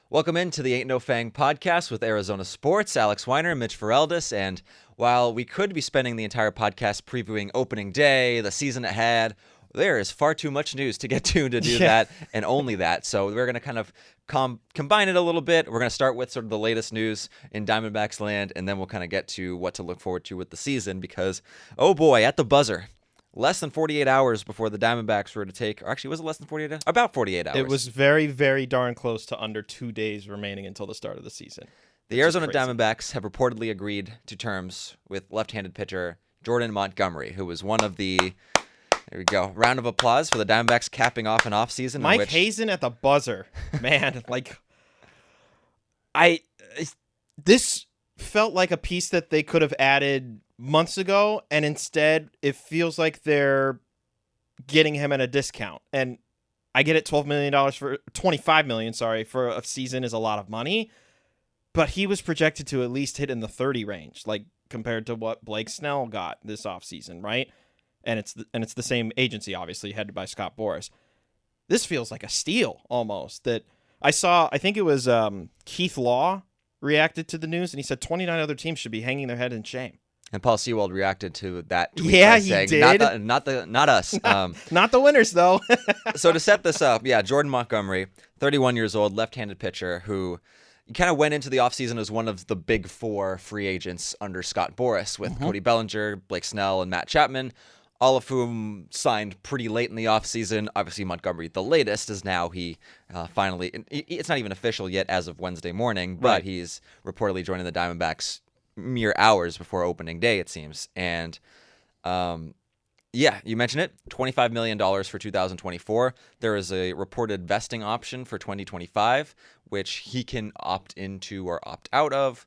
Welcome into the Ain't No Fang podcast with Arizona Sports, Alex Weiner and Mitch Vareldzis. And while we could be spending the entire podcast previewing opening day, the season ahead, there is far too much news to get to do that and only that. So we're going to kind of combine it a little bit. We're going to start with sort of the latest news in Diamondbacks land, and then we'll kind of get to what to look forward to with the season because, oh boy, at the buzzer. Less than 48 hours before the Diamondbacks were to take, or actually, was it less than 48 hours? About 48 hours. It was very, very darn close to under 2 days remaining until the start of the season. The Arizona Diamondbacks have reportedly agreed to terms with left-handed pitcher Jordan Montgomery, who was one of the, there we go, round of applause for the Diamondbacks capping off an offseason. Mike Hazen at the buzzer. Man, this felt like a piece that they could have added months ago, and instead it feels like they're getting him at a discount. And I get it, $25 million for a season is a lot of money, but he was projected to at least hit in the 30 range, like compared to what Blake Snell got this offseason, right? And it's the same agency, obviously, headed by Scott Boras. This feels like a steal almost. That I saw, I think it was Keith Law reacted to the news, and he said 29 other teams should be hanging their head in shame. And Paul Sewald reacted to that tweet by saying, he did. Not us. Not the winners, though. So to set this up, Jordan Montgomery, 31 years old, left-handed pitcher who kind of went into the offseason as one of the big four free agents under Scott Boras with Cody Bellinger, Blake Snell, and Matt Chapman, all of whom signed pretty late in the offseason. Obviously, Montgomery, the latest, is now he finally, it's not even official yet as of Wednesday morning, but he's reportedly joining the Diamondbacks mere hours before opening day, it seems. And you mentioned it, $25 million for 2024. There is a reported vesting option for 2025, which he can opt into or opt out of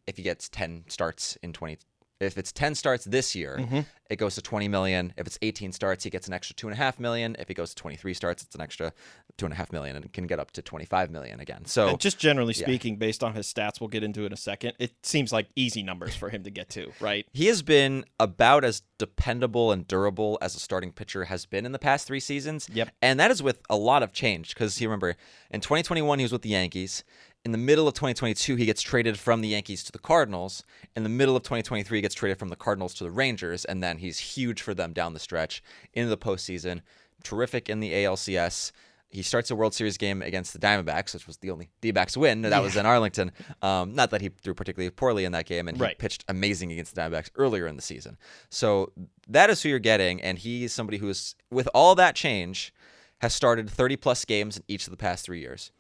if he gets 10 starts in 20. If it's 10 starts this year, it goes to $20 million. If it's 18 starts, he gets an extra $2.5 million. If he goes to 23 starts, it's an extra $2.5 million and can get up to $25 million again. So, and just generally speaking, based on his stats, we'll get into it in a second, it seems like easy numbers for him to get to, right? He has been about as dependable and durable as a starting pitcher has been in the past 3 seasons. Yep. And that is with a lot of change because you remember, in 2021, he was with the Yankees. In the middle of 2022, he gets traded from the Yankees to the Cardinals. In the middle of 2023, he gets traded from the Cardinals to the Rangers, and then he's huge for them down the stretch into the postseason. Terrific in the ALCS. He starts a World Series game against the Diamondbacks, which was the only D-backs win. That was in Arlington. Not that he threw particularly poorly in that game, and he pitched amazing against the Diamondbacks earlier in the season. So that is who you're getting, and he's somebody who is, with all that change, has started 30-plus games in each of the past 3 years.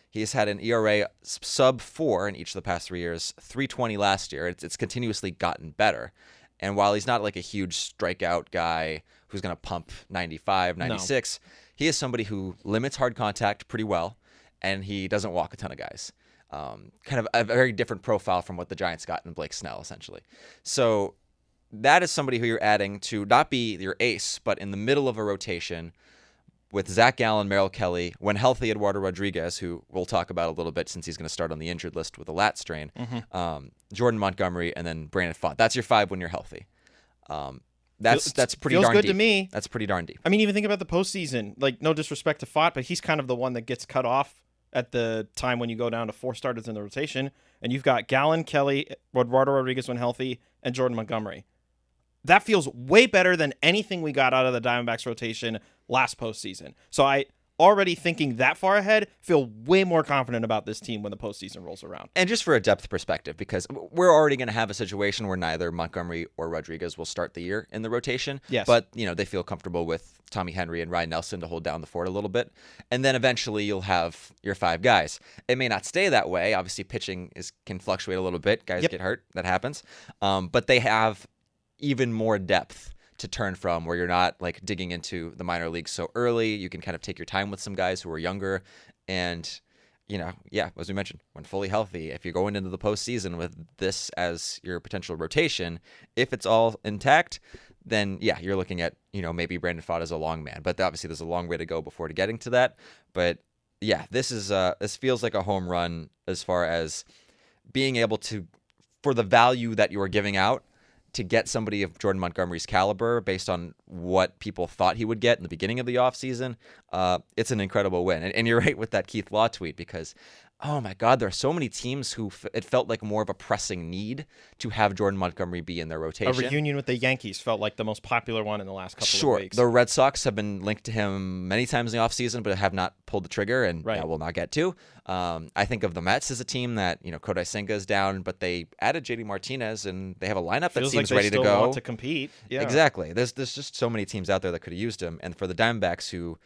He's had an ERA sub-4 in each of the past 3 years, 3.20 last year. It's continuously gotten better. And while he's not like a huge strikeout guy who's going to pump 95, 96, he is somebody who limits hard contact pretty well, and he doesn't walk a ton of guys. Kind of a very different profile from what the Giants got in Blake Snell, essentially. So that is somebody who you're adding to not be your ace, but in the middle of a rotation with Zach Gallen, Merrill Kelly, when healthy, Eduardo Rodriguez, who we'll talk about a little bit since he's going to start on the injured list with a lat strain, Jordan Montgomery, and then Brandon Pfaadt. That's your 5 when you're healthy. That's pretty feels darn good deep. To me. That's pretty darn deep. I mean, even think about the postseason. Like, no disrespect to Pfaadt, but he's kind of the one that gets cut off at the time when you go down to 4 starters in the rotation, and you've got Gallen, Kelly, Eduardo Rodriguez when healthy, and Jordan Montgomery. That feels way better than anything we got out of the Diamondbacks rotation last postseason. So I already thinking that far ahead, feel way more confident about this team when the postseason rolls around. And just for a depth perspective, because we're already going to have a situation where neither Montgomery or Rodriguez will start the year in the rotation. Yes. But, they feel comfortable with Tommy Henry and Ryan Nelson to hold down the fort a little bit. And then eventually you'll have your 5 guys. It may not stay that way. Obviously, pitching can fluctuate a little bit. Guys get hurt. That happens. But they have even more depth to turn from, where you're not like digging into the minor leagues so early. You can kind of take your time with some guys who are younger. And, as we mentioned, when fully healthy, if you're going into the postseason with this as your potential rotation, if it's all intact, then you're looking at, maybe Brandon Pfaadt as a long man. But obviously there's a long way to go before getting to that. But this feels like a home run as far as being able to, for the value that you are giving out, to get somebody of Jordan Montgomery's caliber based on what people thought he would get in the beginning of the offseason, it's an incredible win. And you're right with that Keith Law tweet, because Oh my God, there are so many teams who it felt like more of a pressing need to have Jordan Montgomery be in their rotation. A reunion with the Yankees felt like the most popular one in the last couple Sure, of weeks. the Red Sox have been linked to him many times in the offseason, but have not pulled the trigger, and that will not get to. I think of the Mets as a team that, Kodai Senga is down, but they added JD Martinez, and they have a lineup that seems like ready to they go. still want to compete. Yeah. Exactly. There's just so many teams out there that could have used him, and for the Diamondbacks, who,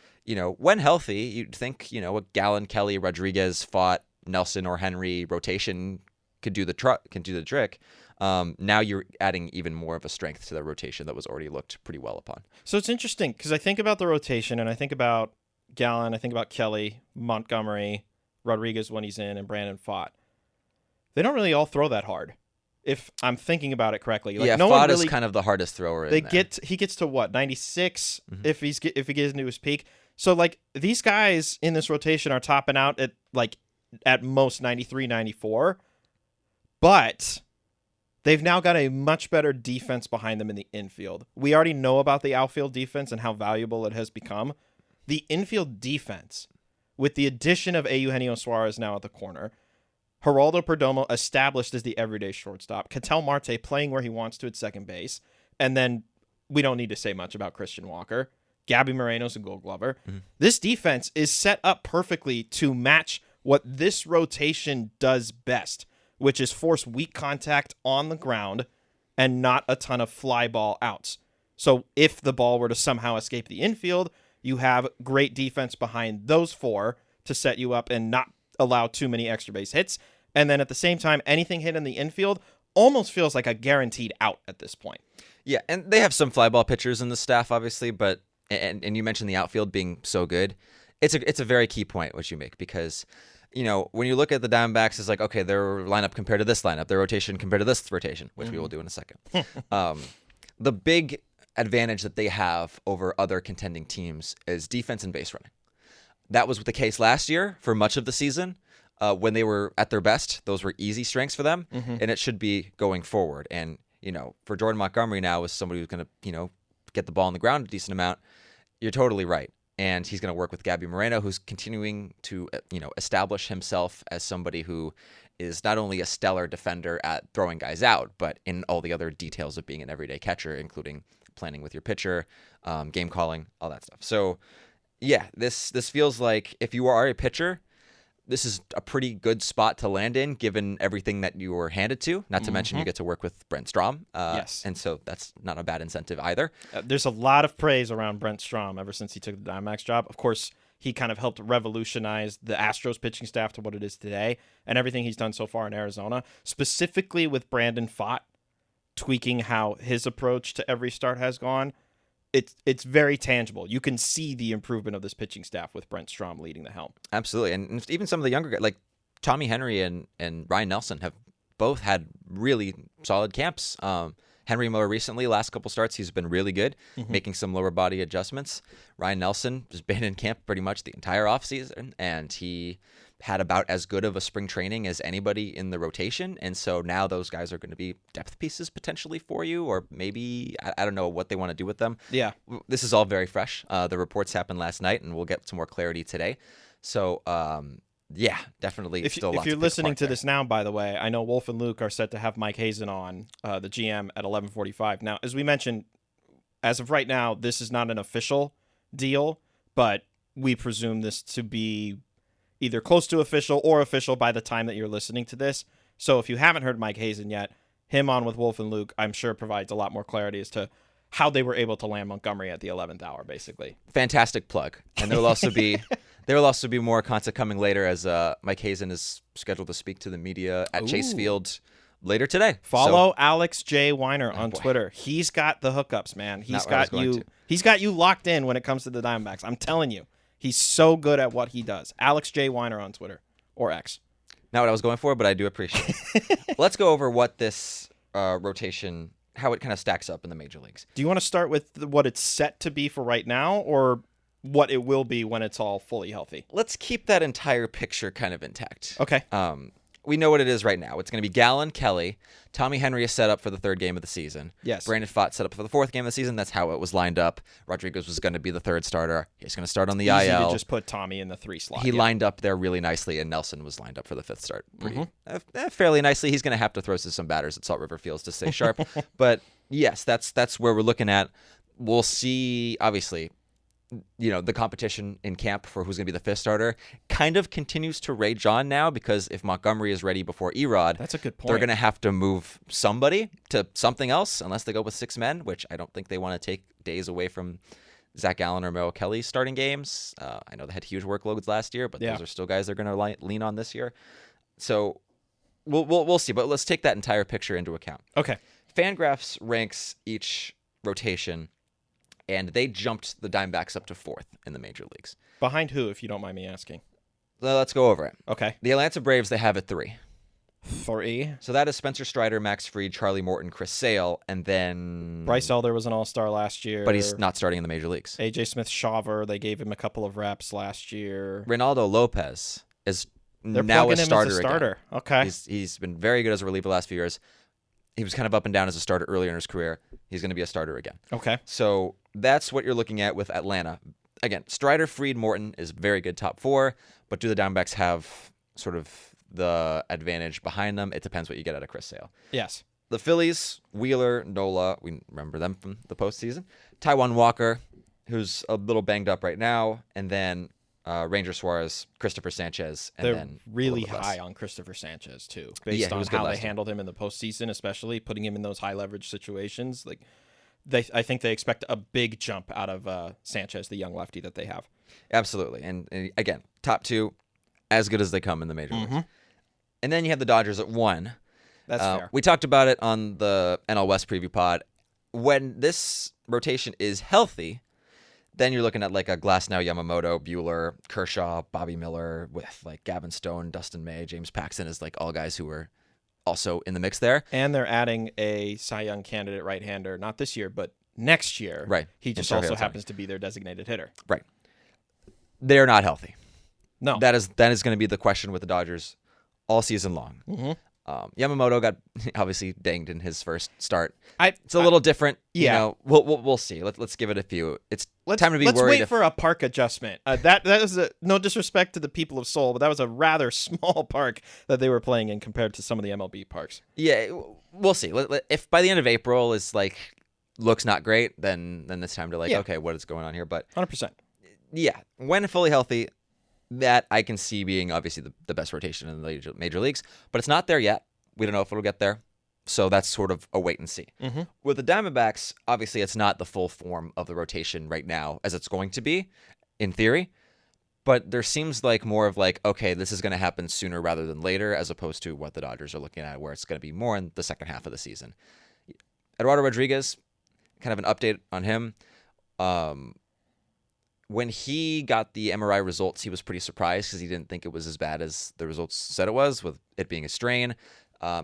when healthy, you'd think, a Gallen, Kelly, Rodriguez fought Nelson or Henry rotation could do the trick. Now you're adding even more of a strength to the rotation that was already looked pretty well upon. So it's interesting because I think about the rotation and I think about Gallen, I think about Kelly, Montgomery, Rodriguez when he's in, and Brandon Pfaadt. They don't really all throw that hard, if I'm thinking about it correctly. Like, Pfaadt is kind of the hardest thrower. He gets to what, 96 if he gets into his peak. So like these guys in this rotation are topping out at most 93, 94, but they've now got a much better defense behind them in the infield. We already know about the outfield defense and how valuable it has become. The infield defense, with the addition of Eugenio Suarez now at the corner, Geraldo Perdomo established as the everyday shortstop, Ketel Marte playing where he wants to at second base, and then we don't need to say much about Christian Walker. Gabby Moreno's a Gold Glover. This defense is set up perfectly to match what this rotation does best, which is force weak contact on the ground and not a ton of fly ball outs. So if the ball were to somehow escape the infield, you have great defense behind those four to set you up and not allow too many extra base hits. And then at the same time, anything hit in the infield almost feels like a guaranteed out at this point. Yeah, and they have some fly ball pitchers in the staff, obviously, but and you mentioned the outfield being so good. It's a very key point what you make, because when you look at the Diamondbacks, it's like, okay, their lineup compared to this lineup, their rotation compared to this rotation, which we will do in a second. The big advantage that they have over other contending teams is defense and base running. That was the case last year for much of the season. When they were at their best, those were easy strengths for them, and it should be going forward. And, for Jordan Montgomery now, as somebody who's going to, get the ball on the ground a decent amount, you're totally right. And he's going to work with Gabby Moreno, who's continuing to, establish himself as somebody who is not only a stellar defender at throwing guys out, but in all the other details of being an everyday catcher, including planning with your pitcher, game calling, all that stuff. So, yeah, this feels like if you are a pitcher, this is a pretty good spot to land in, given everything that you were handed to. Not to mention you get to work with Brent Strom. Yes. And so that's not a bad incentive either. There's a lot of praise around Brent Strom ever since he took the Diamondbacks job. Of course, he kind of helped revolutionize the Astros pitching staff to what it is today, and everything he's done so far in Arizona, specifically with Brandon Pfaadt, tweaking how his approach to every start has gone. It's very tangible. You can see the improvement of this pitching staff with Brent Strom leading the helm. Absolutely. And even some of the younger guys, like Tommy Henry and Ryan Nelson, have both had really solid camps. Henry more recently, last couple starts, he's been really good, making some lower body adjustments. Ryan Nelson has been in camp pretty much the entire offseason, and he had about as good of a spring training as anybody in the rotation. And so now those guys are going to be depth pieces potentially for you, or maybe, I don't know what they want to do with them. Yeah. This is all very fresh. The reports happened last night, and we'll get some more clarity today. So, yeah, definitely. If you're listening to this now, by the way, I know Wolf and Luke are set to have Mike Hazen on, the GM, at 11:45. Now, as we mentioned, as of right now, this is not an official deal, but we presume this to be either close to official or official by the time that you're listening to this. So if you haven't heard Mike Hazen yet, him on with Wolf and Luke, I'm sure provides a lot more clarity as to how they were able to land Montgomery at the 11th hour, basically. Fantastic plug. And there will also be more content coming later, as Mike Hazen is scheduled to speak to the media at Chase Field later today. Follow Alex J. Weiner on Twitter. He's got the hookups, man. He's got you locked in when it comes to the Diamondbacks. I'm telling you. He's so good at what he does. Alex J. Weiner on Twitter, or X. Not what I was going for, but I do appreciate it. Let's go over what this rotation, how it kind of stacks up in the major leagues. Do you want to start with what it's set to be for right now, or what it will be when it's all fully healthy? Let's keep that entire picture kind of intact. Okay. we know what it is right now. It's going to be Gallen, Kelly. Tommy Henry is set up for the third game of the season. Yes. Brandon Pfaadt set up for the fourth game of the season. That's how it was lined up. Rodriguez was going to be the third starter. He's going to start on the Easy IL. to just put Tommy in the 3 slot. He lined up there really nicely, and Nelson was lined up for the fifth start fairly nicely. He's going to have to throw to some batters at Salt River Fields to stay sharp. But yes, that's where we're looking at. We'll see, obviously, the competition in camp for who's going to be the fifth starter kind of continues to rage on now, because if Montgomery is ready before Erod, that's a good point. They're going to have to move somebody to something else unless they go with 6 men, which I don't think they want to take days away from Zach Gallen or Merrill Kelly starting games. I know they had huge workloads last year, but those are still guys they're going to lean on this year. So we'll see, but let's take that entire picture into account. Okay. Fangraphs ranks each rotation, and they jumped the Diamondbacks up to 4th in the major leagues. Behind who, if you don't mind me asking? Let's go over it. Okay. The Atlanta Braves, they have at 3. 3. So that is Spencer Strider, Max Fried, Charlie Morton, Chris Sale, and then Bryce Elder was an all-star last year. But he's not starting in the major leagues. AJ Smith-Shawver, they gave him a couple of reps last year. Reynaldo Lopez is They're now plugging a him starter as a starter. again. Okay. He's been very good as a reliever the last few years. He was kind of up and down as a starter earlier in his career. He's going to be a starter again. Okay. So that's what you're looking at with Atlanta. Again, Strider, Fried, Morton is very good top 4, but do the Diamondbacks have sort of the advantage behind them? It depends what you get out of Chris Sale. Yes. The Phillies, Wheeler, Nola, we remember them from the postseason. Taijuan Walker, who's a little banged up right now, and then Ranger Suarez, Christopher Sanchez, and They're then really high on Christopher Sanchez too, based on how they handled him in the postseason, especially putting him in those high leverage situations. Like, I think they expect a big jump out of Sanchez, the young lefty that they have. Absolutely, and again, top 2, as good as they come in the major leagues. And then you have the Dodgers at 1. That's fair. We talked about it on the NL West preview pod. When this rotation is healthy, then you're looking at like a Glasnow, Yamamoto, Buehler, Kershaw, Bobby Miller, with like Gavin Stone, Dustin May, James Paxton is like all guys who are also in the mix there. And they're adding a Cy Young candidate right-hander, not this year, but next year. Right. He just also happens to be their designated hitter. Right. They're not healthy. No. That is going to be the question with the Dodgers all season long. Yamamoto got obviously dinged in his first start. It's a little different. Yeah. We'll see. Let's give it a few. It's time to be worried. Let's wait for a park adjustment. That is no disrespect to the people of Seoul, but that was a rather small park that they were playing in compared to some of the MLB parks. Yeah, we'll see. If by the end of April is like looks not great, then it's time to okay, what is going on here? But 100%. Yeah, when fully healthy, that I can see being obviously the best rotation in the major leagues, but it's not there yet. We don't know if it'll get there. So that's sort of a wait and see. With the Diamondbacks, obviously it's not the full form of the rotation right now as it's going to be, in theory. But there seems like more of like, okay, this is going to happen sooner rather than later, as opposed to what the Dodgers are looking at, where it's going to be more in the second half of the season. Eduardo Rodriguez, kind of an update on him. When he got the MRI results, he was pretty surprised because he didn't think it was as bad as the results said it was, with it being a strain.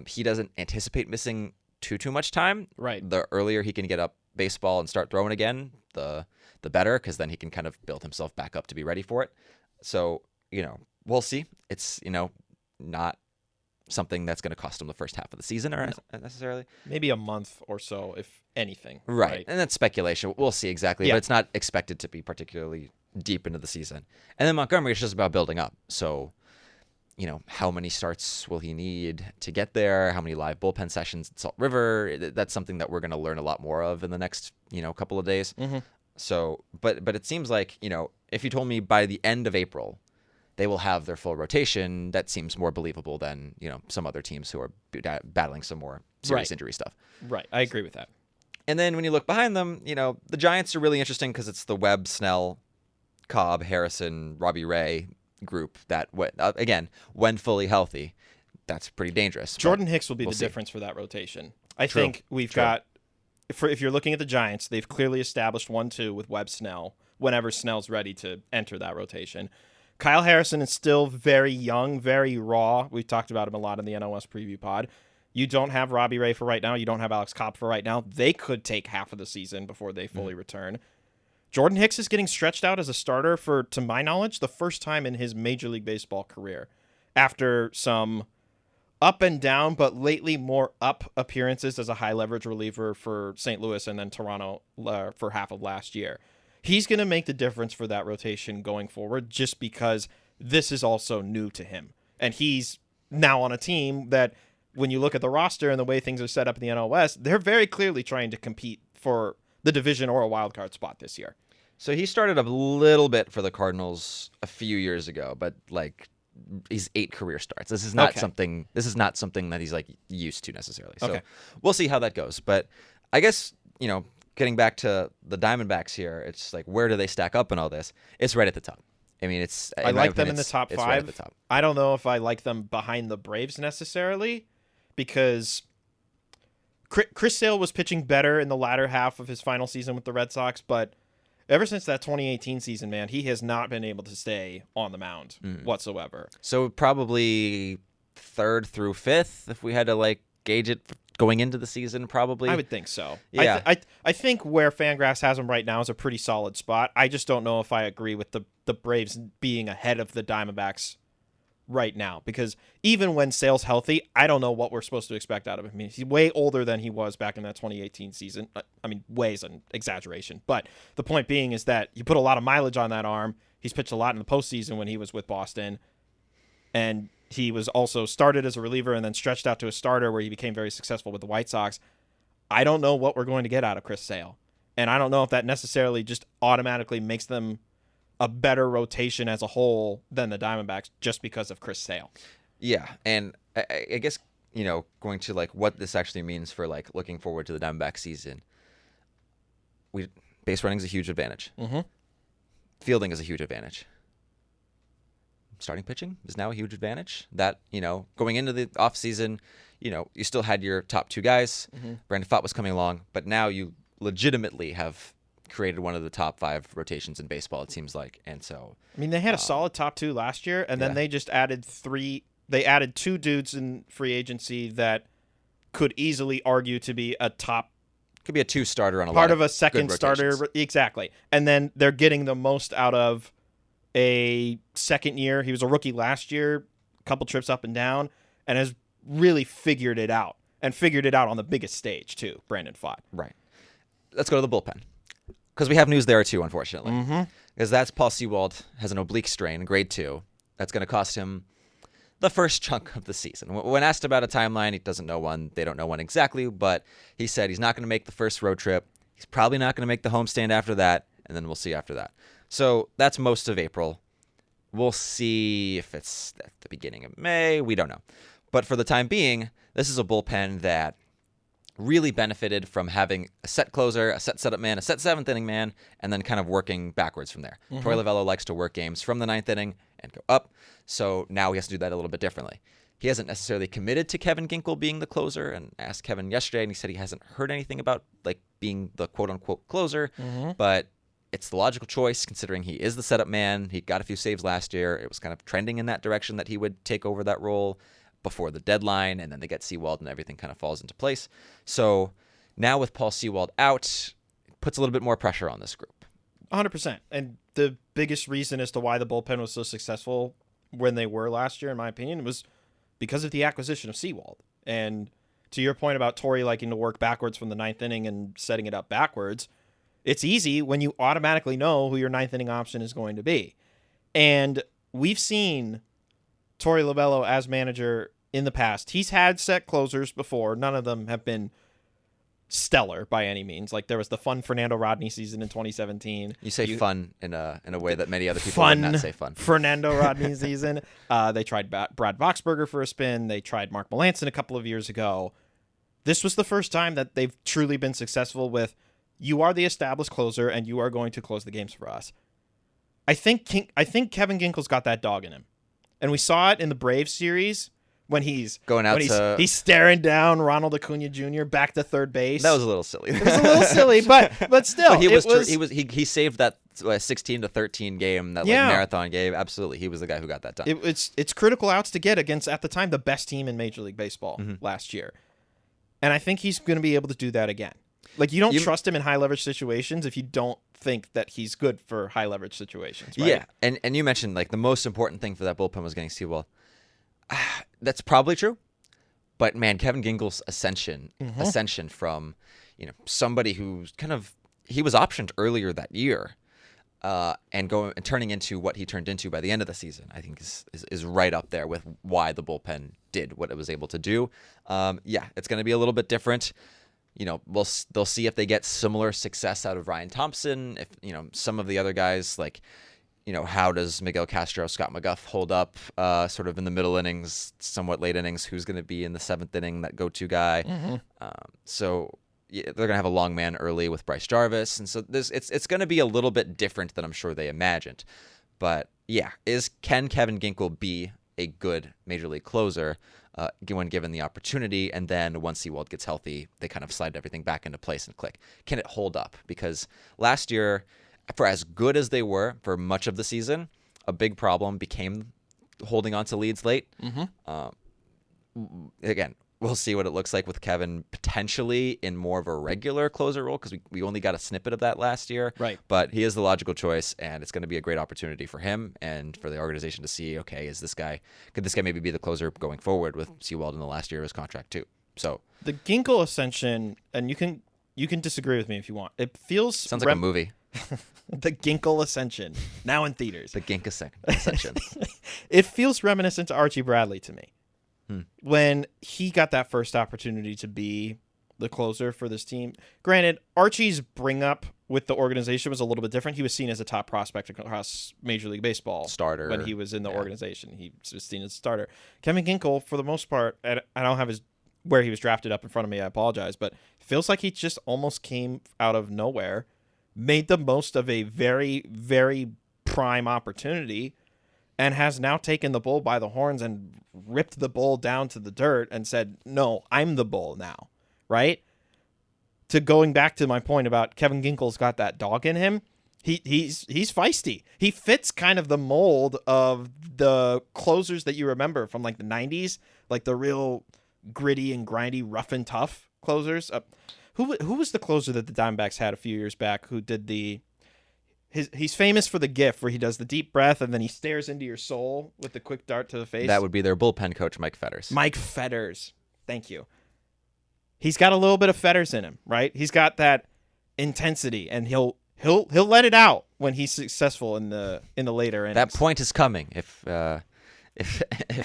He doesn't anticipate missing too much time. Right. The earlier he can get up baseball and start throwing again, the better, because then he can kind of build himself back up to be ready for it. So, we'll see. It's, not something that's going to cost him the first half of the season or necessarily. Maybe a month or so, if anything. Right. And that's speculation. We'll see exactly. Yeah. But it's not expected to be particularly deep into the season. And then Montgomery is just about building up. So, how many starts will he need to get there? How many live bullpen sessions at Salt River? That's something that we're going to learn a lot more of in the next, couple of days. So, but it seems like, if you told me by the end of April they will have their full rotation, that seems more believable than, some other teams who are battling some more serious injury stuff. Right. I agree with that. And then when you look behind them, the Giants are really interesting because it's the Webb, Snell, Cobb, Harrison, Robbie Ray group that, again, when fully healthy, that's pretty dangerous. Jordan Hicks will be the difference for that rotation. I think we've got, if you're looking at the Giants, they've clearly established 1-2 with Webb, Snell, whenever Snell's ready to enter that rotation. Kyle Harrison is still very young, very raw. We've talked about him a lot in the NOS preview pod. You don't have Robbie Ray for right now. You don't have Alex Cobb for right now. They could take half of the season before they fully return. Jordan Hicks is getting stretched out as a starter for, to my knowledge, the first time in his Major League Baseball career. After some up and down, but lately more up appearances as a high leverage reliever for St. Louis and then Toronto for half of last year. He's going to make the difference for that rotation going forward just because this is also new to him. And he's now on a team that, when you look at the roster and the way things are set up in the NL West, they're very clearly trying to compete for the division or a wild card spot this year. So he started a little bit for the Cardinals a few years ago, but like he's 8 career starts. This is not something that he's like used to necessarily. So we'll see how that goes. But I guess, getting back to the Diamondbacks here, it's like, where do they stack up in all this? It's right at the top. I mean, I like them in the top 5. Right at the top. I don't know if I like them behind the Braves necessarily, because Chris Sale was pitching better in the latter half of his final season with the Red Sox, but ever since that 2018 season, man, he has not been able to stay on the mound whatsoever. So probably 3rd through 5th, if we had to like gauge it going into the season, probably. I would think so. Yeah. I think where Fangraphs has him right now is a pretty solid spot. I just don't know if I agree with the Braves being ahead of the Diamondbacks right now, because even when Sale's healthy, I don't know what we're supposed to expect out of him. I mean, he's way older than he was back in that 2018 season. I mean, way is an exaggeration, but the point being is that you put a lot of mileage on that arm. He's pitched a lot in the postseason when he was with Boston, and he was also started as a reliever and then stretched out to a starter where he became very successful with the White Sox. I don't know what we're going to get out of Chris Sale, and I don't know if that necessarily just automatically makes them a better rotation as a whole than the Diamondbacks just because of Chris Sale. Yeah, and I guess, going to like what this actually means for like looking forward to the Diamondback season. Base running is a huge advantage. Mm-hmm. Fielding is a huge advantage. Starting pitching is now a huge advantage. That, going into the offseason, you still had your top 2 guys. Mm-hmm. Brandon Pfaadt was coming along, but now you legitimately have created one of the top 5 rotations in baseball, it seems like. And so, I mean, they had a solid top 2 last year, and then they just added 3. They added 2 dudes in free agency that could easily argue to be a top. Could be a 2 starter on a part lot of a second starter. Exactly. And then they're getting the most out of a second year. He was a rookie last year, a couple trips up and down, and has really figured it out, and figured it out on the biggest stage too, Brandon Pfaadt. Right. Let's go to the bullpen, because we have news there too, unfortunately. Mm-hmm. Because that's Paul Sewald has an oblique strain, grade 2. That's going to cost him the first chunk of the season. When asked about a timeline, he doesn't know one. They don't know one exactly, but he said he's not going to make the first road trip. He's probably not going to make the homestand after that, and then we'll see after that. So that's most of April. We'll see if it's at the beginning of May. We don't know. But for the time being, this is a bullpen that really benefited from having a set closer, a set setup man, a set 7th inning man, and then kind of working backwards from there. Mm-hmm. Torey Lovullo likes to work games from the 9th inning and go up, so now he has to do that a little bit differently. He hasn't necessarily committed to Kevin Ginkel being the closer, and asked Kevin yesterday, and he said he hasn't heard anything about like being the quote-unquote closer, but it's the logical choice considering he is the setup man. He got a few saves last year. It was kind of trending in that direction that he would take over that role before the deadline, and then they get Sewald and everything kind of falls into place. So now with Paul Sewald out, it puts a little bit more pressure on this group. 100%. And the biggest reason as to why the bullpen was so successful when they were last year, in my opinion, was because of the acquisition of Sewald. And to your point about Torey liking to work backwards from the 9th inning and setting it up backwards, it's easy when you automatically know who your 9th inning option is going to be. And we've seen Torey Lovullo as manager in the past. He's had set closers before. None of them have been stellar by any means. Like there was the fun Fernando Rodney season in 2017. You say fun in a way that many other people would not say fun. Fernando Rodney season. They tried Brad Boxberger for a spin. They tried Mark Melancon a couple of years ago. This was the first time that they've truly been successful with, you are the established closer and you are going to close the games for us. I think Kevin Ginkel's got that dog in him. And we saw it in the Braves series when he's he's staring down Ronald Acuna Jr. back to third base. That was a little silly. It was a little silly, but still, but he saved that 16-13 game, that marathon game. Absolutely, he was the guy who got that done. It's critical outs to get against, at the time, the best team in Major League Baseball last year, and I think he's going to be able to do that again. Like you don't trust him in high leverage situations if you don't think that he's good for high leverage situations. Right? Yeah, and you mentioned like the most important thing for that bullpen was getting Sewald. That's probably true. But man, Kevin Ginkel's ascension from, somebody who's he was optioned earlier that year, and turning into what he turned into by the end of the season, I think is right up there with why the bullpen did what it was able to do. It's going to be a little bit different. They'll see if they get similar success out of Ryan Thompson. If some of the other guys, like, how does Miguel Castro, Scott McGuff hold up sort of in the middle innings, somewhat late innings? Who's going to be in the seventh inning, that go-to guy? They're going to have a long man early with Bryce Jarvis. And so it's going to be a little bit different than I'm sure they imagined. But can Kevin Ginkel be a good major league closer when given the opportunity? And then once Sewald gets healthy, they kind of slide everything back into place and click. Can it hold up? Because last year, for as good as they were for much of the season, a big problem became holding on to leads late. Again, we'll see what it looks like with Kevin potentially in more of a regular closer role, because we only got a snippet of that last year. Right. But he is the logical choice, and it's going to be a great opportunity for him and for the organization to see, okay, could this guy maybe be the closer going forward with Sewald in the last year of his contract too? So the Ginkel ascension, and you can disagree with me if you want. It sounds like a movie. The Ginkel Ascension, now in theaters. The Gink Ascension. It feels reminiscent to Archie Bradley to me. When he got that first opportunity to be the closer for this team. Granted, Archie's bring up with the organization was a little bit different. He was seen as a top prospect across Major League Baseball. Starter. When he was in the organization. He was seen as a starter. Kevin Ginkel, for the most part, I don't have where he was drafted up in front of me, I apologize, but it feels like he just almost came out of nowhere, made the most of a very, very prime opportunity, and has now taken the bull by the horns and ripped the bull down to the dirt and said, no, I'm the bull now, right? To going back to my point about Kevin Ginkel's got that dog in him, he's feisty. He fits kind of the mold of the closers that you remember from like the 90s, like the real gritty and grindy, rough and tough closers. Who was the closer that the Diamondbacks had a few years back who did he's famous for the gif where he does the deep breath and then he stares into your soul with the quick dart to the face? That would be their bullpen coach, Mike Fetters. Mike Fetters. Thank you. He's got a little bit of Fetters in him, right? He's got that intensity, and he'll let it out when he's successful in the later innings. That point is coming if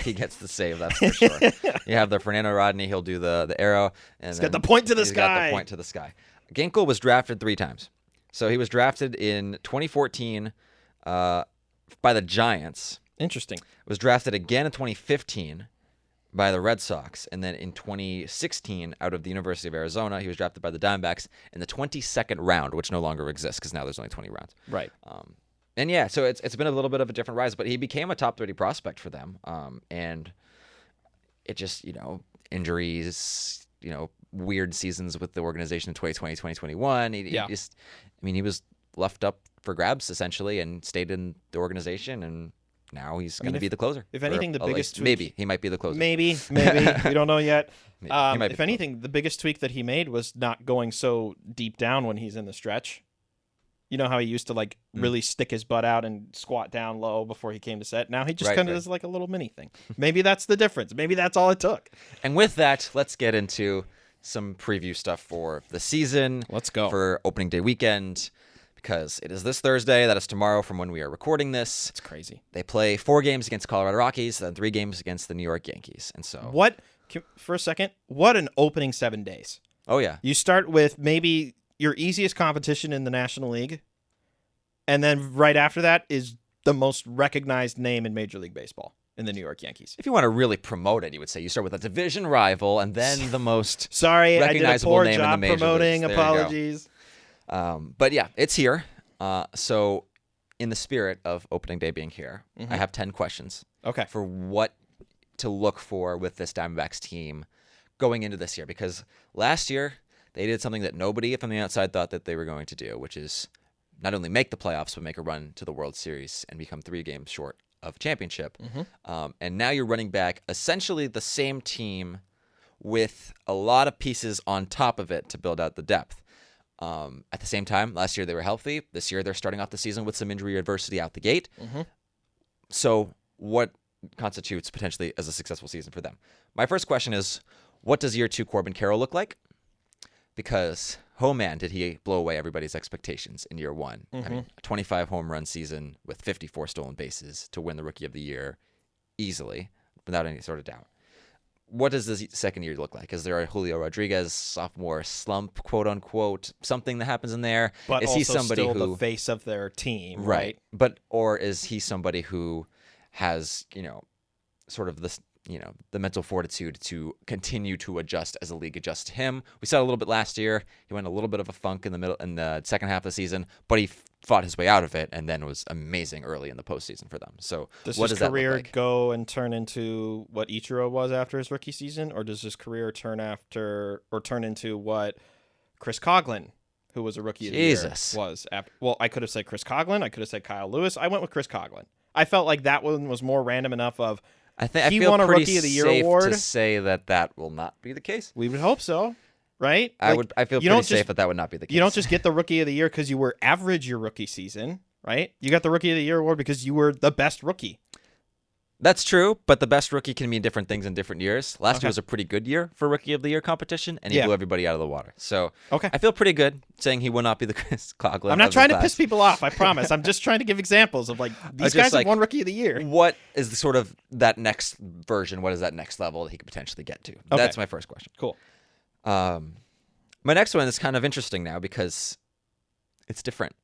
he gets the save, that's for sure. You have the Fernando Rodney, he'll do the arrow. And he's got the point to the sky. Got the point to the sky. Ginkel was drafted 3 times. So he was drafted in 2014 by the Giants. Interesting. Was drafted again in 2015 by the Red Sox. And then in 2016, out of the University of Arizona, he was drafted by the Diamondbacks in the 22nd round, which no longer exists because now there's only 20 rounds. Right. And so it's been a little bit of a different rise, but he became a top 30 prospect for them. And it just, injuries, weird seasons with the organization in 2020, 2021. He was left up for grabs essentially and stayed in the organization, and now he's going to be the closer. If anything, the biggest tweak, maybe he might be the closer. Maybe we don't know yet. If anything, the biggest tweak that he made was not going so deep down when he's in the stretch. You know how he used to really stick his butt out and squat down low before he came to set? Now he just kind of does like a little mini thing. Maybe that's the difference. Maybe that's all it took. And with that, let's get into some preview stuff for the season. Let's go. For opening day weekend, because it is this Thursday. That is tomorrow from when we are recording this. It's crazy. They play 4 games against Colorado Rockies, then 3 games against the New York Yankees. And so for a second, what an opening 7 days. Oh, yeah. You start with maybe your easiest competition in the National League, and then right after that is the most recognized name in Major League Baseball in the New York Yankees. If you want to really promote it, you would say you start with a division rival and then the most recognizable name in the major promoting. leagues. Apologies. But yeah, it's here. So in the spirit of opening day being here, I have 10 questions. Okay. For what to look for with this Diamondbacks team going into this year, because last year they did something that nobody from the outside thought that they were going to do, which is not only make the playoffs, but make a run to the World Series and become 3 games short of championship. And now you're running back essentially the same team with a lot of pieces on top of it to build out the depth. At the same time, last year they were healthy. This year they're starting off the season with some injury adversity out the gate. So what constitutes potentially as a successful season for them. My first question is, what does year 2 Corbin Carroll look like? Because, oh man, did he blow away everybody's expectations in year 1. I mean, a 25 home run season with 54 stolen bases to win the Rookie of the Year easily, without any sort of doubt. What does this second year look like? Is there a Julio Rodriguez sophomore slump, quote unquote, something that happens in there? But is also he somebody still who the face of their team, right? But or is he somebody who has, sort of this, the mental fortitude to continue to adjust as the league adjusts to him? We saw it a little bit last year. He went a little bit of a funk in the second half of the season, but he fought his way out of it and then was amazing early in the postseason for them. So does what his does that career look like? go and turn into what Ichiro was after his rookie season, or does his career turn into what Chris Coughlin, who was a rookie of the year, was after? Well, I could have said Chris Coughlin. I could have said Kyle Lewis. I went with Chris Coughlin. I felt like that one was more random enough of I feel won a pretty Rookie of the Year safe award. to say that will not be the case. We would hope so, right? I feel pretty safe that would not be the case. You don't just get the Rookie of the Year because you were average your rookie season, right? You got the Rookie of the Year award because you were the best rookie. That's true, but the best rookie can mean different things in different years. Last year was a pretty good year for Rookie of the Year competition, and he blew everybody out of the water. So I feel pretty good saying he will not be the Chris Coughlin. I'm not trying to piss people off, I promise. I'm just trying to give examples of these guys have won Rookie of the Year. What is the sort of that next version? What is that next level that he could potentially get to? Okay. That's my first question. Cool. My next one is kind of interesting now because it's different.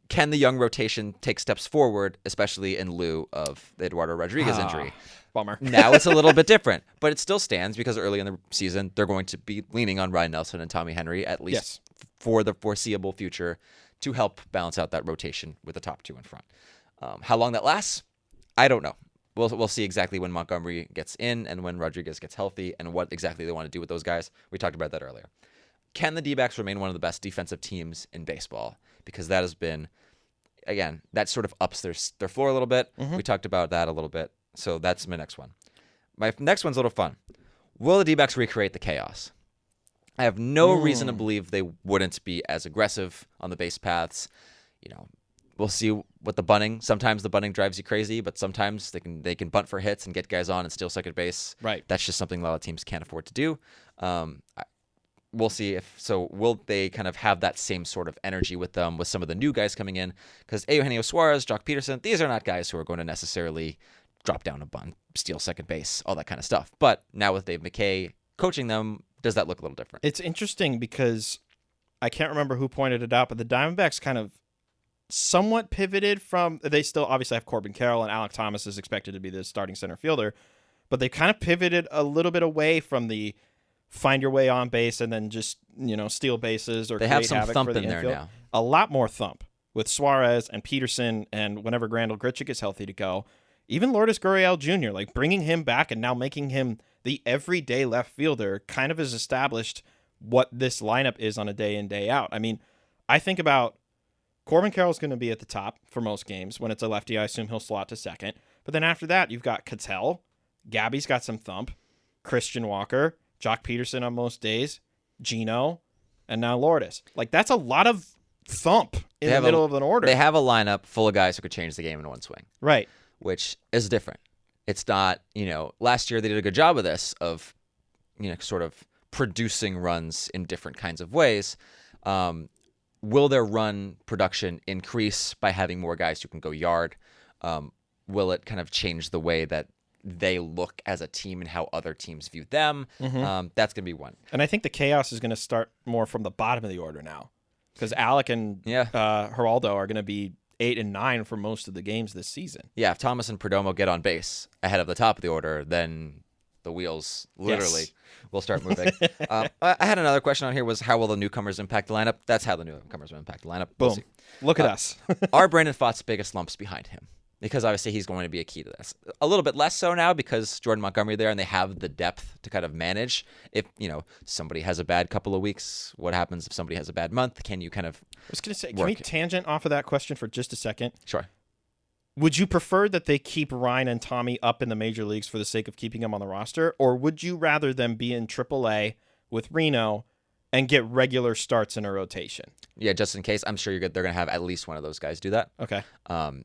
Can the young rotation take steps forward, especially in lieu of the Eduardo Rodriguez injury? Bummer. Now it's a little bit different, but it still stands because early in the season, they're going to be leaning on Ryan Nelson and Tommy Henry, at least for the foreseeable future, to help balance out that rotation with the top two in front. How long that lasts, I don't know. We'll see exactly when Montgomery gets in and when Rodriguez gets healthy and what exactly they want to do with those guys. We talked about that earlier. Can the D-backs remain one of the best defensive teams in baseball? Because that has been, again, that sort of ups their floor a little bit. We talked about that a little bit. So that's my next one. My next one's a little fun. Will the D-backs recreate the chaos? I have no reason to believe they wouldn't be as aggressive on the base paths. We'll see what the bunting. Sometimes the bunting drives you crazy, but sometimes they can bunt for hits and get guys on and steal second base. Right. That's just something a lot of teams can't afford to do. We'll see will they kind of have that same sort of energy with them with some of the new guys coming in? Because Eugenio Suarez, Jock Peterson, these are not guys who are going to necessarily drop down a bunt, steal second base, all that kind of stuff. But now with Dave McKay coaching them, does that look a little different? It's interesting because I can't remember who pointed it out, but the Diamondbacks kind of somewhat pivoted from, they still obviously have Corbin Carroll and Alek Thomas is expected to be the starting center fielder, but they kind of pivoted a little bit away from the find your way on base and then just, steal bases or they create have some havoc thump for the in there infield. now. A lot more thump with Suarez and Peterson, and whenever Grandal Grichuk is healthy to go, even Lourdes Gurriel Jr., like bringing him back and now making him the everyday left fielder kind of has established what this lineup is on a day in, day out. I mean, I think about Corbin Carroll's going to be at the top for most games. When it's a lefty, I assume he'll slot to second. But then after that, you've got Cattell. Gabby's got some thump. Christian Walker. Jock Peterson on most days. Gino. And now Lourdes. Like, that's a lot of thump in the middle of an order. They have a lineup full of guys who could change the game in one swing. Right. Which is different. It's not, last year they did a good job of this, of, sort of producing runs in different kinds of ways. Will their run production increase by having more guys who can go yard? Will it kind of change the way that they look as a team and how other teams view them? That's going to be one. And I think the chaos is going to start more from the bottom of the order now. Because Alec and Geraldo are going to be 8 and 9 for most of the games this season. Yeah, if Thomas and Perdomo get on base ahead of the top of the order, then the wheels literally will start moving. I had another question on here was how will the newcomers impact the lineup? That's how the newcomers will impact the lineup. Boom. Look at us. Are Brandon Pfaadt's biggest lumps behind him? Because obviously he's going to be a key to this. A little bit less so now because Jordan Montgomery there and they have the depth to kind of manage. If, somebody has a bad couple of weeks, what happens if somebody has a bad month? Can you kind of I was going to say, can we tangent off of that question for just a second? Sure. Would you prefer that they keep Ryan and Tommy up in the major leagues for the sake of keeping them on the roster? Or would you rather them be in AAA with Reno and get regular starts in a rotation? Yeah, just in case. I'm sure they're going to have at least one of those guys do that. Okay.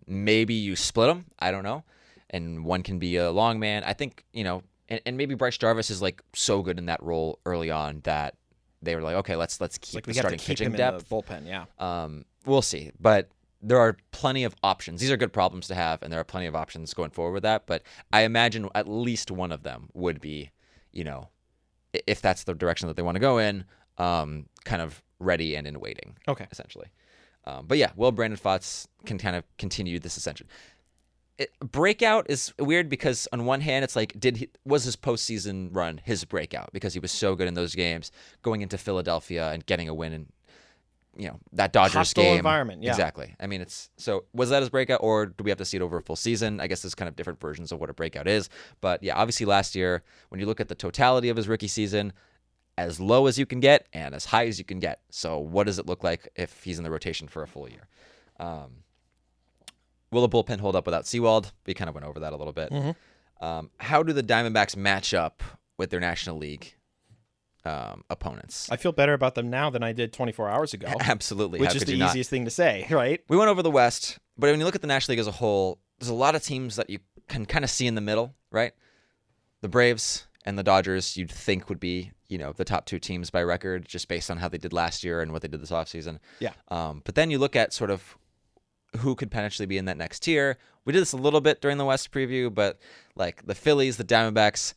Maybe you split them. I don't know. and one can be a long man. I think, and maybe Bryce Jarvis is like so good in that role early on that they were like, okay, let's keep the starting pitching depth. In the bullpen, yeah. We'll see, but there are plenty of options. These are good problems to have, and there are plenty of options going forward with that. But I imagine at least one of them would be, if that's the direction that they want to go in, kind of ready and in waiting. Okay, essentially. But yeah, will Brandon Pfaadt can kind of continue this ascension. Breakout is weird because on one hand, it's like, was his postseason run his breakout because he was so good in those games, going into Philadelphia and getting a win and that Dodgers hostile game environment. Yeah, exactly. I mean, was that his breakout, or do we have to see it over a full season? I guess there's kind of different versions of what a breakout is. But yeah, obviously last year, when you look at the totality of his rookie season, as low as you can get and as high as you can get. So what does it look like if he's in the rotation for a full year? Will the bullpen hold up without Sewald? We kind of went over that a little bit. Mm-hmm. How do the Diamondbacks match up with their National League opponents? I feel better about them now than I did 24 hours ago. Absolutely. Which is the easiest thing to say, right? We went over the West, but when you look at the National League as a whole, there's a lot of teams that you can kind of see in the middle, right? The Braves and the Dodgers you'd think would be, the top two teams by record, just based on how they did last year and what they did this offseason. Yeah. But then you look at sort of who could potentially be in that next tier. We did this a little bit during the West preview, but like the Phillies, the Diamondbacks,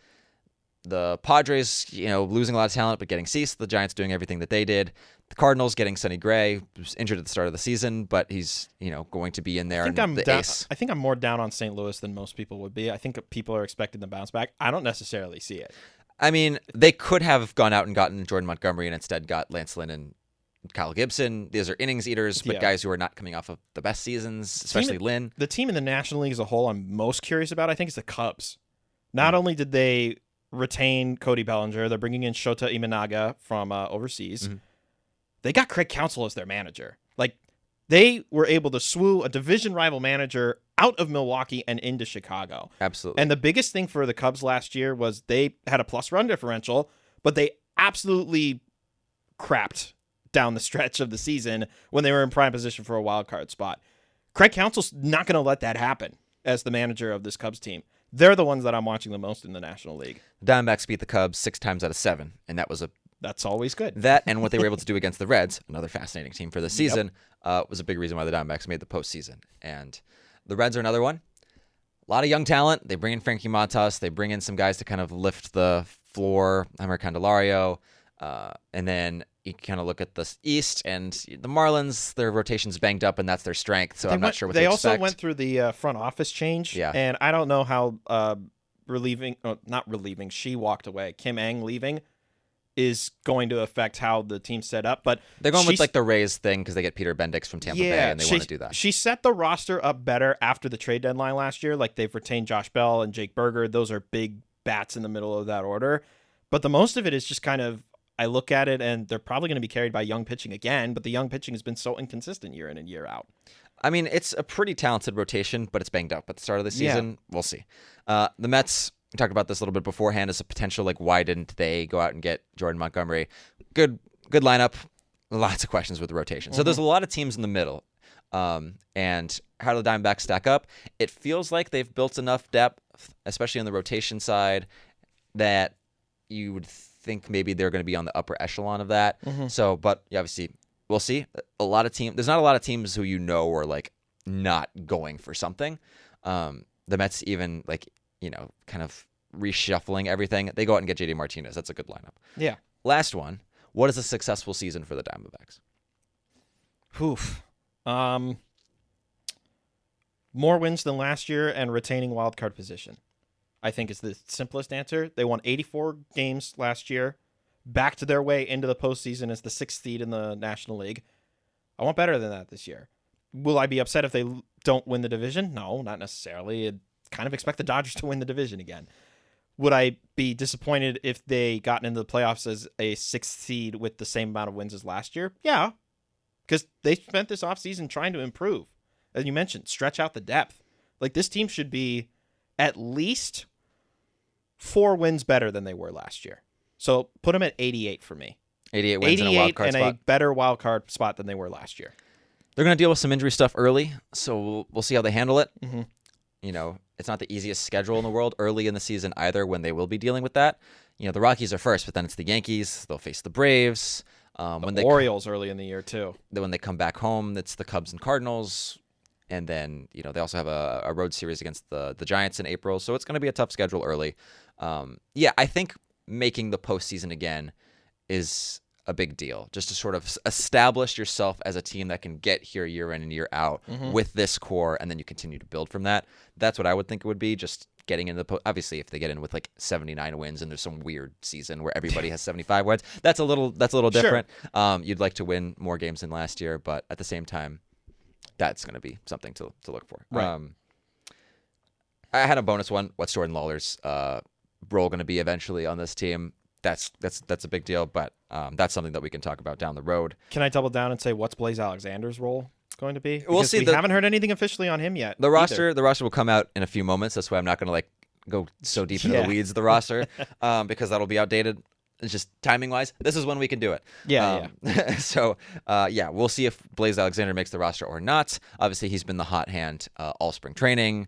the Padres, losing a lot of talent but getting Cease, the Giants doing everything that they did. The Cardinals getting Sonny Gray, who's injured at the start of the season, but he's, going to be in there. I think I'm more down on St. Louis than most people would be. I think people are expecting to bounce back. I don't necessarily see it. I mean, they could have gone out and gotten Jordan Montgomery and instead got Lance Lynn and Kyle Gibson. These are innings eaters, but guys who are not coming off of the best seasons, especially Lynn. The team in the National League as a whole I'm most curious about, I think, is the Cubs. Not only did they retain Cody Bellinger, they're bringing in Shota Imanaga from overseas. Mm-hmm. They got Craig Counsell as their manager. Like, they were able to swoo a division rival manager out of Milwaukee and into Chicago. Absolutely. And the biggest thing for the Cubs last year was they had a plus run differential, but they absolutely crapped down the stretch of the season when they were in prime position for a wild card spot. Craig Counsell's not going to let that happen as the manager of this Cubs team. They're the ones that I'm watching the most in the National League. The Diamondbacks beat the Cubs 6 times out of 7, and that's always good. That and what they were able to do against the Reds, another fascinating team for this season, was a big reason why the Diamondbacks made the postseason. And the Reds are another one. A lot of young talent. They bring in Frankie Montas. They bring in some guys to kind of lift the floor. Heimer Candelario. And then you kind of look at the East, and the Marlins, their rotation's banged up, and that's their strength. So I'm not sure what to expect. They also went through the front office change. Yeah. And I don't know how she walked away. Kim Ng leaving is going to affect how the team's set up. But they're going with like the Rays thing because they get Peter Bendix from Tampa Bay, and they want to do that. She set the roster up better after the trade deadline last year. Like, they've retained Josh Bell and Jake Berger. Those are big bats in the middle of that order. But the most of it is just kind of, I look at it, and they're probably going to be carried by young pitching again, but the young pitching has been so inconsistent year in and year out. I mean, it's a pretty talented rotation, but it's banged up at the start of the season. Yeah. We'll see. The Mets, we talked about this a little bit beforehand, as a potential, like, why didn't they go out and get Jordan Montgomery? Good lineup. Lots of questions with the rotation. Mm-hmm. So there's a lot of teams in the middle. And how do the Diamondbacks stack up? It feels like they've built enough depth, especially on the rotation side, that you would think maybe they're going to be on the upper echelon of that. Mm-hmm. So, but obviously, we'll see. There's not a lot of teams who are like not going for something. The Mets even kind of reshuffling everything. They go out and get JD Martinez. That's a good lineup. Yeah. Last one. What is a successful season for the Diamondbacks? Oof. More wins than last year and retaining wild card position, I think, is the simplest answer. They won 84 games last year, backed their way into the postseason as the 6th seed in the National League. I want better than that this year. Will I be upset if they don't win the division? No, not necessarily. I'd kind of expect the Dodgers to win the division again. Would I be disappointed if they gotten into the playoffs as a 6th seed with the same amount of wins as last year? Yeah, because they spent this offseason trying to improve. As you mentioned, stretch out the depth. Like, this team should be at least 4 wins better than they were last year. So put them at 88 for me. 88 wins in a wild card spot. A better wild card spot than they were last year. They're going to deal with some injury stuff early, so we'll see how they handle it. Mm-hmm. it's not the easiest schedule in the world early in the season either when they will be dealing with that. The Rockies are first, but then it's the Yankees. They'll face the Braves. The Orioles early in the year, too. Then when they come back home, it's the Cubs and Cardinals. And then, they also have a road series against the Giants in April. So it's going to be a tough schedule early. I think making the postseason again is a big deal, just to sort of establish yourself as a team that can get here year in and year out with this core, and then you continue to build from that. That's what I would think it would be, just getting into the obviously, if they get in with like 79 wins and there's some weird season where everybody has 75 wins, that's a little different. Sure. You'd like to win more games than last year, but at the same time, that's going to be something to look for. Right. I had a bonus one. What's Jordan Lawler's role going to be eventually on this team? That's a big deal, but that's something that we can talk about down the road. Can I double down and say what's Blaze Alexander's role going to be? Because we'll see. We haven't heard anything officially on him yet. The roster will come out in a few moments. That's why I'm not going to go so deep into the weeds of the roster because that'll be outdated. It's just timing wise. This is when we can do it. Yeah. So we'll see if Blaze Alexander makes the roster or not. Obviously, he's been the hot hand all spring training.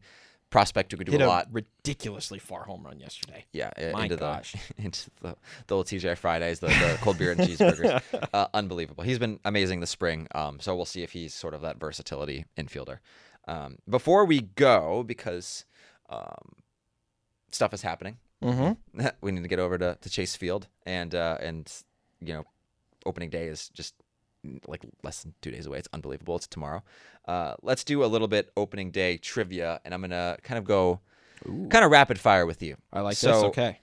Prospect who could do hit a lot. Ridiculously far home run yesterday. Yeah, My into gosh. into the old TGI Fridays, the cold beer and cheeseburgers. Unbelievable. He's been amazing this spring. So we'll see if he's sort of that versatility infielder. Before we go, because stuff is happening, we need to get over to Chase Field, and opening day is just like less than 2 days away. It's unbelievable. It's tomorrow. Let's do a little bit opening day trivia, and I'm gonna kind of go kind of rapid fire with you. I like this. Okay.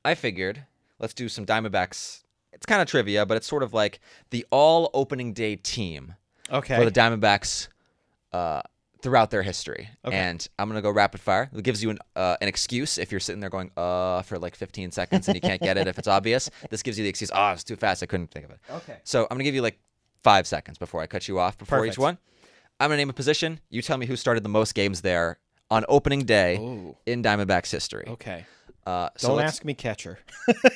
I figured let's do some Diamondbacks. It's kind of trivia, but it's sort of like the all opening day team for the Diamondbacks throughout their history. Okay. And I'm gonna go rapid fire. It gives you an excuse if you're sitting there going for like 15 seconds and you can't get it if it's obvious. This gives you the excuse. It's too fast. I couldn't think of it. Okay. So I'm gonna give you like 5 seconds before I cut you off before each one. I'm gonna name a position. You tell me who started the most games there on opening day in Diamondbacks history. Okay. Don't ask me catcher.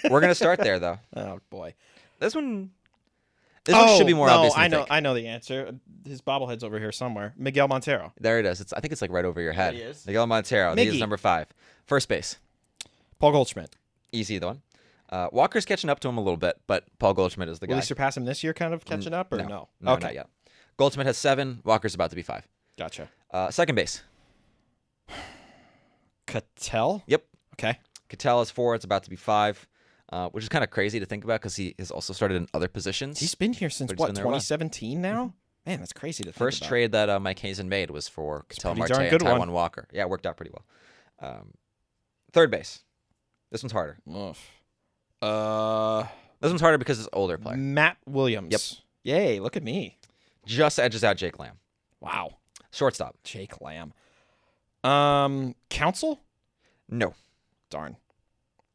We're gonna start there though. Oh boy. This one should be more obvious. I know the answer. His bobblehead's over here somewhere. Miguel Montero. There it is. I think it's like right over your head. There he is. Miguel Montero. He is number 5. First base. Paul Goldschmidt. Easy, the one. Walker's catching up to him a little bit, but Paul Goldschmidt is the guy. Will he surpass him this year, kind of catching up, or no? No, okay. Not yet. Goldschmidt has 7. Walker's about to be 5. Gotcha. Second base. Cattell? Yep. Okay. Cattell has 4. It's about to be 5, which is kind of crazy to think about because he has also started in other positions. He's been here since, 2017 now? Man, that's crazy to think First about. trade that Mike Hazen made was for Cattell Marte and good Taijuan one. Walker. Yeah, it worked out pretty well. Third base. This one's harder. This one's harder because it's an older player. Matt Williams. Yep. Yay, look at me. Just edges out Jake Lamb. Wow. Shortstop. Jake Lamb. Counsel? No. Darn.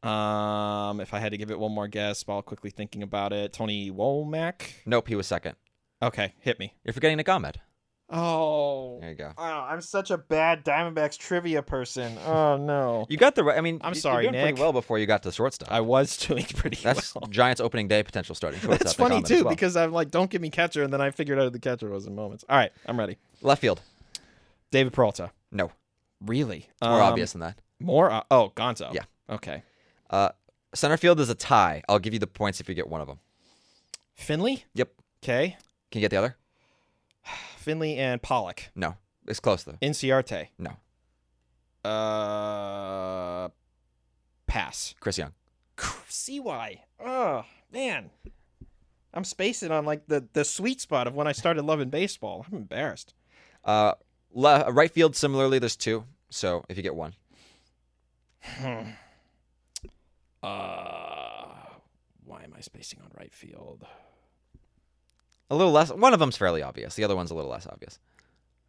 If I had to give it one more guess while quickly thinking about it, Tony Womack? Nope, he was second. Okay, hit me. You're forgetting Nick Ahmed. Oh. There you go. Oh, I'm such a bad Diamondbacks trivia person. Oh, no. You got the right. I mean, I'm sorry, you're doing Nick. pretty well before you got to shortstop. I was doing pretty That's well. Giants opening day potential starting shortstop. That's funny, Nick Ahmed too, as well. because I'm like, don't give me catcher, and then I figured out who the catcher was in moments. All right, I'm ready. Left field. David Peralta. No. Really? More obvious than that. More? Gonzo. Yeah. Okay. Center field is a tie. I'll give you the points if you get one of them. Finley? Yep. Okay. Can you get the other? Finley and Pollock. No. It's close, though. Inciarte. No. Pass. Chris Young. CY. Oh, man. I'm spacing on like the sweet spot of when I started loving baseball. I'm embarrassed. Right field, similarly, there's 2. So if you get one. Why am I spacing on right field? A little less. One of them's fairly obvious. The other one's a little less obvious.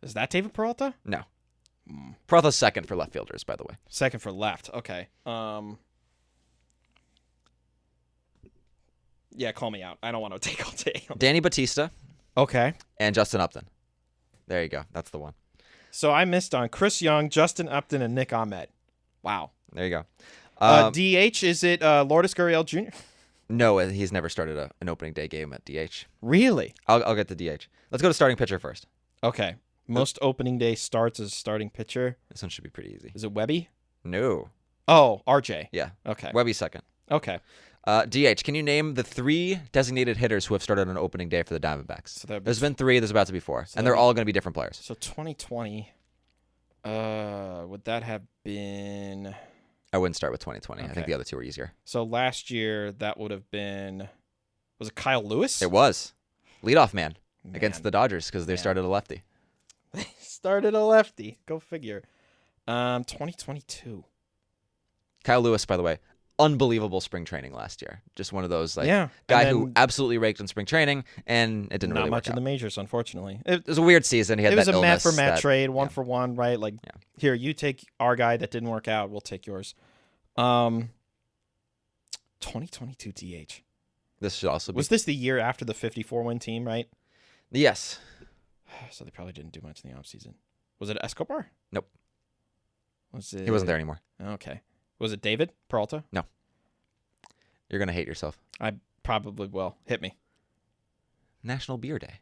Is that David Peralta? No. Peralta's second for left fielders, by the way. Second for left. Okay. Yeah, call me out. I don't want to take all day. Danny Batista. Okay. And Justin Upton. There you go. That's the one. So I missed on Chris Young, Justin Upton, and Nick Ahmed. Wow. There you go. DH, is it Lourdes Gurriel Jr.? No, he's never started an opening day game at DH. Really? I'll get the DH. Let's go to starting pitcher first. Okay. Most opening day starts as a starting pitcher. This one should be pretty easy. Is it Webby? No. Oh, RJ. Yeah. Okay. Webby's second. Okay. DH, can you name the 3 designated hitters who have started on opening day for the Diamondbacks? So there's been 3. There's about to be 4. So and they're all going to be different players. So 2020, would that have been... I wouldn't start with 2020. Okay. I think the other 2 were easier. So last year, that would have been... Was it Kyle Lewis? It was. Leadoff man against the Dodgers because they started a lefty. They started a lefty. Go figure. 2022. Kyle Lewis, by the way, unbelievable spring training last year. Just one of those guy who absolutely raked in spring training, and it didn't not really much work in the majors, unfortunately. It was a weird season. He had it was that a Matt illness for Matt trade, one for one, right? Like, here, you take our guy that didn't work out. We'll take yours. 2022 DH. This should also be. Was this the year after the 54-win team, right? Yes. So they probably didn't do much in the offseason. Was it Escobar? Nope. Was it? He wasn't there anymore. Okay. Was it David Peralta? No. You're going to hate yourself. I probably will. Hit me. National Beer Day.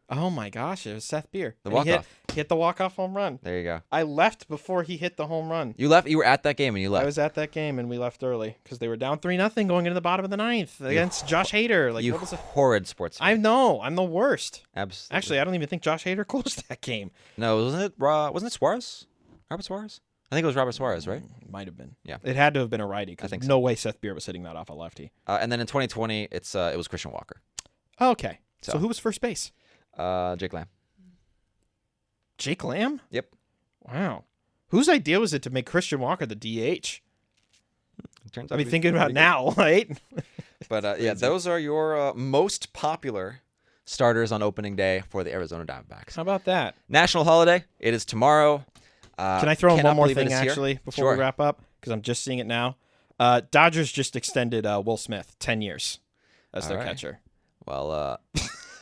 Oh, my gosh. It was Seth Beer. The walk-off. He hit the walk-off home run. There you go. I left before he hit the home run. You left? You were at that game and you left? I was at that game and we left early because they were down 3-0 going into the bottom of the 9th against Josh Hader. Like, you what was it? horrid sports fan. I know. I'm the worst. Absolutely. Actually, I don't even think Josh Hader closed that game. No, wasn't it Suarez? Robert Suarez? I think it was Robert Suarez, right? Might have been. Yeah. It had to have been a righty because think no way Seth Beer was hitting that off a lefty. And then in 2020, it was Christian Walker. Okay. So So who was first base? Jake Lamb. Jake Lamb? Yep. Wow. Whose idea was it to make Christian Walker the DH? Turns I out mean, to be thinking about pretty now, right? good. But yeah, those are your most popular starters on opening day for the Arizona Diamondbacks. How about that? National holiday. It is tomorrow. Can I throw in cannot one more believe it thing, is here. actually, before we Sure. wrap up? Because I'm just seeing it now. Dodgers just extended Will Smith 10 years as their All right. catcher. Well,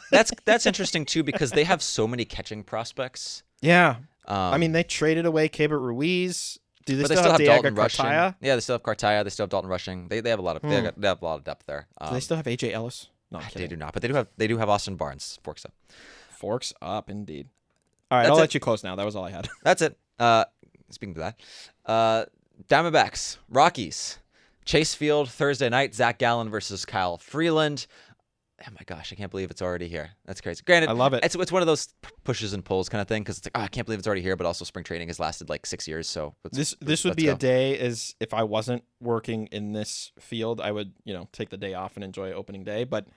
that's interesting, too, because they have so many catching prospects. Yeah. I mean, they traded away Keibert Ruiz. Do they But still have Diego Dalton Rushing. Cartaya? Yeah, they still have Cartaya. They still have Dalton Rushing. They have a lot of they have a lot of depth there. Do they still have A.J. Ellis? No, I'm They kidding. do not, but they do have Austin Barnes. Forks up. Forks up, indeed. All right, That's I'll it. let you close now. That was all I had. That's it. Speaking to that, Diamondbacks, Rockies, Chase Field Thursday night. Zach Gallen versus Kyle Freeland. Oh my gosh, I can't believe it's already here. That's crazy. Granted, I love it. It's one of those pushes and pulls kind of thing because it's like, I can't believe it's already here. But also, spring training has lasted like 6 years. So This would be a day as if I wasn't working in this field, I would take the day off and enjoy opening day. But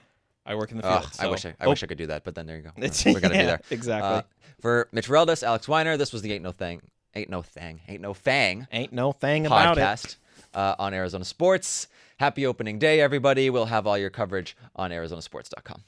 I work in the field. I wish I could do that, but then there you go. We're gonna be there Exactly. For Mitch Vareldzis, Alex Weiner, this was the Ain't No Fang Ain't no thing podcast about it. On Arizona Sports. Happy opening day, everybody. We'll have all your coverage on ArizonaSports.com.